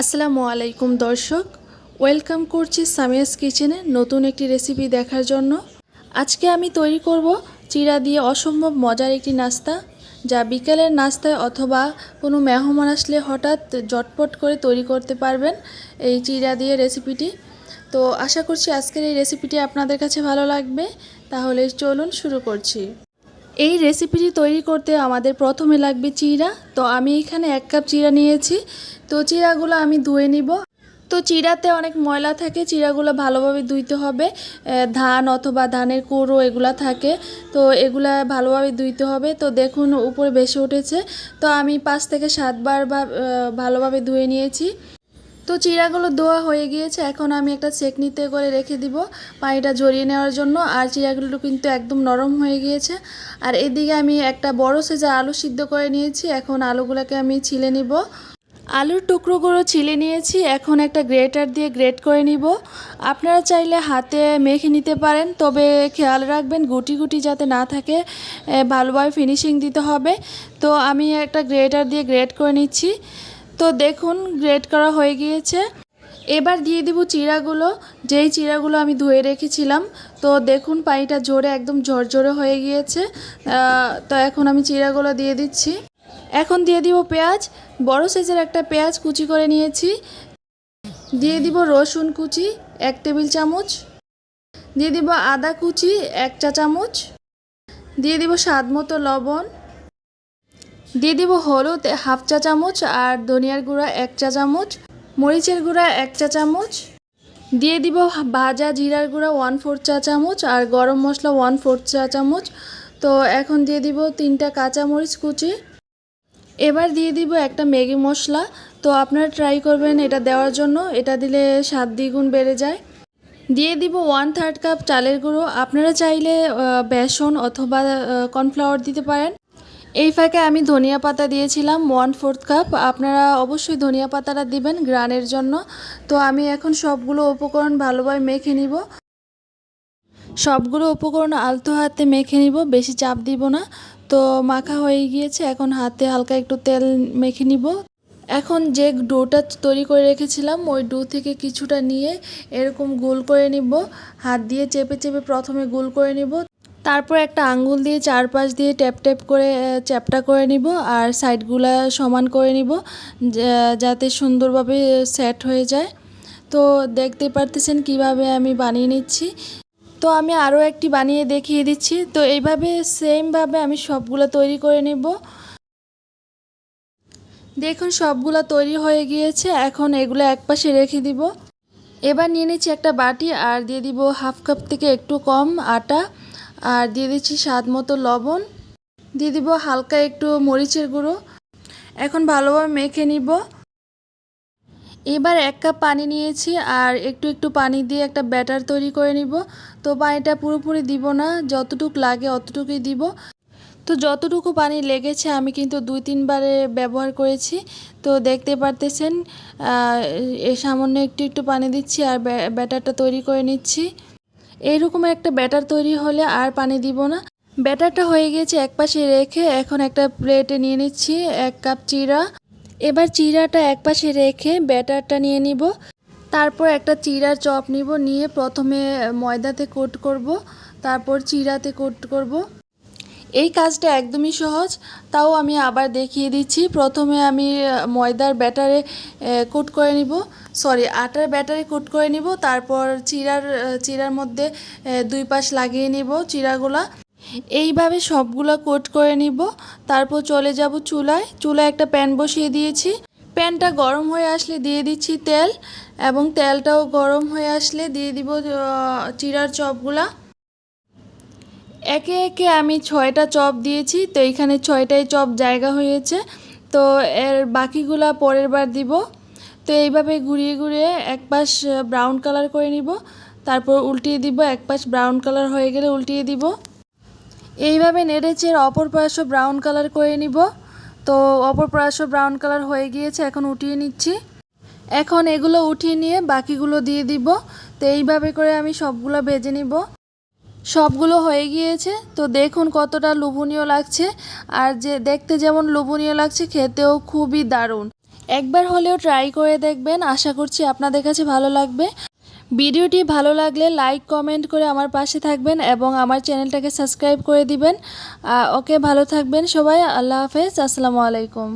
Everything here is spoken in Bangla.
আসসালামু আলাইকুম দর্শক, ওয়েলকাম করছি সামিয়াস কিচেনে নতুন একটি রেসিপি দেখার জন্য। আজকে আমি তৈরি করব চিড়া দিয়ে অসম্ভব মজার একটি নাস্তা, যা বিকেলের নাস্তায় অথবা কোনো মেহমান আসলে হঠাৎ জটপট করে তৈরি করতে পারবেন এই চিড়া দিয়ে রেসিপিটি। তো আশা করছি আজকের এই রেসিপিটি আপনাদের কাছে ভালো লাগবে। তাহলে চলুন শুরু করছি। এই রেসিপিটি তৈরি করতে আমাদের প্রথমে লাগবে চিড়া। তো আমি এখানে 1 কাপ চিড়া নিয়েছি। তো চিড়াগুলো আমি ধুয়ে নিব। তো চিড়াতে অনেক ময়লা থাকে, চিড়াগুলো ভালোভাবে ধুইতে হবে। ধান অথবা ধানের কুঁড়ো এগুলা থাকে, তো এগুলা ভালোভাবে ধুইতে হবে। তো দেখুন উপরে বেশি উঠেছে, তো আমি 5 থেকে 7 বার ভালোভাবে ধুয়ে নিয়েছি। তো চিড়াগুলো ধোয়া হয়ে গিয়েছে, এখন আমি একটা ছেঁকনিতে করে রেখে দিব পানিটা ঝরিয়ে নেওয়ার জন্য। আর চিড়াগুলো কিন্তু একদম নরম হয়ে গিয়েছে। আর এদিকে আমি একটা বড় সাইজের আলু সিদ্ধ করে নিয়েছি, এখন আলুগুলোকে আমি ছিলে নিব। আলুর টুকরোগুলো ছিলে নিয়েছি, এখন একটা গ্রেটার দিয়ে গ্রেট করে নিব। আপনারা চাইলে হাতে মেখে নিতে পারেন, তবে খেয়াল রাখবেন গুটি গুটি যাতে না থাকে, ভালোভাবে ফিনিশিং দিতে হবে। তো আমি একটা গ্রেটার দিয়ে গ্রেট করে নিচ্ছি। তো দেখুন গ্রেট করা হয়ে গিয়েছে। এবার দিয়ে দিব চিড়াগুলো, যেই চিড়াগুলো আমি ধুয়ে রেখেছিলাম। তো দেখুন পানিটা ঝরে একদম ঝরঝরে হয়ে গিয়েছে। তো এখন আমি চিড়াগুলো দিয়ে দিচ্ছি। এখন দিয়ে দিব পেঁয়াজ, বড় সাইজের একটা পেঁয়াজ কুচি করে নিয়েছি। দিয়ে দিব রসুন কুচি 1 টেবিল চামচ। দিয়ে দিব আদা কুচি 1 চা চামচ। দিয়ে দিব স্বাদ মতো লবণ। দিয়ে দিব হলুদ 1/2 চা চামচ আর ধনিয়ার গুঁড়া 1 চা চামচ, মরিচের গুঁড়া 1 চা চামচ। দিয়ে দিব ভাজা জিরার গুঁড়া 1/4 চা চামচ আর গরম মশলা 1/4 চা চামচ। তো এখন দিয়ে দিব 3টা কাঁচামরিচ কুচি। এবার দিয়ে দিব একটা ম্যাগি মশলা। তো আপনারা ট্রাই করবেন এটা দেওয়ার জন্য, এটা দিলে স্বাদ দ্বিগুণ বেড়ে যায়। দিয়ে দিব 1/3 কাপ চালের গুঁড়ো, আপনারা চাইলে বেসন অথবা কর্নফ্লাওয়ার দিতে পারেন। এই ফাঁকে আমি ধনিয়া পাতা দিয়েছিলাম 1/4 কাপ, আপনারা অবশ্যই ধনিয়া পাতাটা দিবেন ঘ্রাণের জন্য। তো আমি এখন সবগুলো উপকরণ ভালোভাবে মেখে নিব। সবগুলো উপকরণ আলতো হাতে মেখে নিব, বেশি চাপ দিব না। তো মাখা হয়ে গিয়েছে, এখন হাতে হালকা একটু তেল মেখে নিব। এখন যে ডোটা তৈরি করে রেখেছিলাম ওই ডো থেকে কিছুটা নিয়ে এরকম গোল করে নিব। হাত দিয়ে চেপে চেপে প্রথমে গোল করে নিব, তারপর একটা আঙ্গুল দিয়ে চারপাশ দিয়ে ট্যাপ ট্যাপ করে চ্যাপটা করে নিব আর সাইডগুলা সমান করে নিব, যাতে সুন্দরভাবে সেট হয়ে যায়। তো দেখতে পারতেছেন কিভাবে আমি বানিয়ে নিচ্ছি। তো আমি আরও একটি বানিয়ে দেখিয়ে দিচ্ছি। তো এইভাবে সেমভাবে আমি সবগুলো তৈরি করে নেব। দেখুন সবগুলো তৈরি হয়ে গিয়েছে, এখন এগুলো একপাশে রেখে দিব। এবার নিয়ে নিচ্ছি একটা বাটি আর দিয়ে দিব 1/2 কাপ থেকে একটু কম আটা, আর দিয়ে দিচ্ছি স্বাদ মতো লবণ। দিয়ে দিব হালকা একটু মরিচের গুঁড়ো। এখন ভালোভাবে মেখে নিব। এবার 1 কাপ পানি নিয়েছি আর একটু একটু পানি দিয়ে একটা ব্যাটার তৈরি করে নিব। তো পানিটা পুরোপুরি দিব না, যতটুকু লাগে অতটুকুই দিব। তো যতটুকু পানি লেগেছে আমি কিন্তু 2-3 বারে ব্যবহার করেছি। তো দেখতে পারতেছেন সামান্য একটু একটু পানি দিচ্ছি আর ব্যাটারটা তৈরি করে নিচ্ছি। এইরকম একটা ব্যাটার তৈরি হলে আর পানি দিব না। ব্যাটারটা হয়ে গেছে, একপাশে রেখে এখন একটা প্লেটে নিয়ে নিচ্ছি 1 কাপ চিড়া। এবার চিড়াটা একপাশে রেখে ব্যাটারটা নিয়ে নিব। তারপর একটা চিড়ার চপ নিব, নিয়ে প্রথমে ময়দাতে কোট করব, তারপর চিড়াতে কোট করব। এই কাজটা একদমই সহজ, তাও আমি আবার দেখিয়ে দিচ্ছি। প্রথমে আমি ময়দার ব্যাটারে কোট করে নিব, আটার ব্যাটারে কোট করে নিব। তারপর চিড়ার মধ্যে 2 পাশ লাগিয়ে নিব চিড়াগুলা। এইভাবে সবগুলো কোট করে নিব। তারপর চলে যাব চুলায় একটা প্যান বসিয়ে দিয়েছি। প্যানটা গরম হয়ে আসলে দিয়ে দিচ্ছি তেল, এবং তেলটাও গরম হয়ে আসলে দিয়ে দিব চিড়ার চপগুলা। একে একে আমি 6টা চপ দিয়েছি, তো এইখানে 6টাই চপ জায়গা হয়েছে। তো এর বাকিগুলা পরের বার দিব। তো এইভাবে ঘুরিয়ে ঘুরিয়ে এক পাশ ব্রাউন কালার করে নিব, তারপর উল্টিয়ে দিব। এক পাশ ব্রাউন কালার হয়ে গেলে উল্টিয়ে দিব। এইভাবে নেড়েচেড়ে অপর পাশও ব্রাউন কালার করে নিব। তো অপর পাশও ব্রাউন কালার হয়ে গিয়েছে, এখন উঠিয়ে নিচ্ছি। এখন এগুলো উঠিয়ে নিয়ে বাকিগুলো দিয়ে দিব। তো এইভাবে করে আমি সবগুলো ভেজে নিব। সবগুলো হয়ে গিয়েছে, তো দেখুন কতটা লোভনীয় লাগছে। আর যে দেখতে যেমন লোভনীয় লাগছে, খেতেও খুবই দারুণ। একবার হলেও ট্রাই করে দেখবেন, আশা করছি আপনাদের কাছে ভালো লাগবে। ভিডিওটি ভালো লাগলে লাইক কমেন্ট করে আমার পাশে থাকবেন এবং আমার চ্যানেলটাকে সাবস্ক্রাইব করে দিবেন। ওকে, ভালো থাকবেন সবাই। আল্লাহ হাফেজ, আসসালামু আলাইকুম।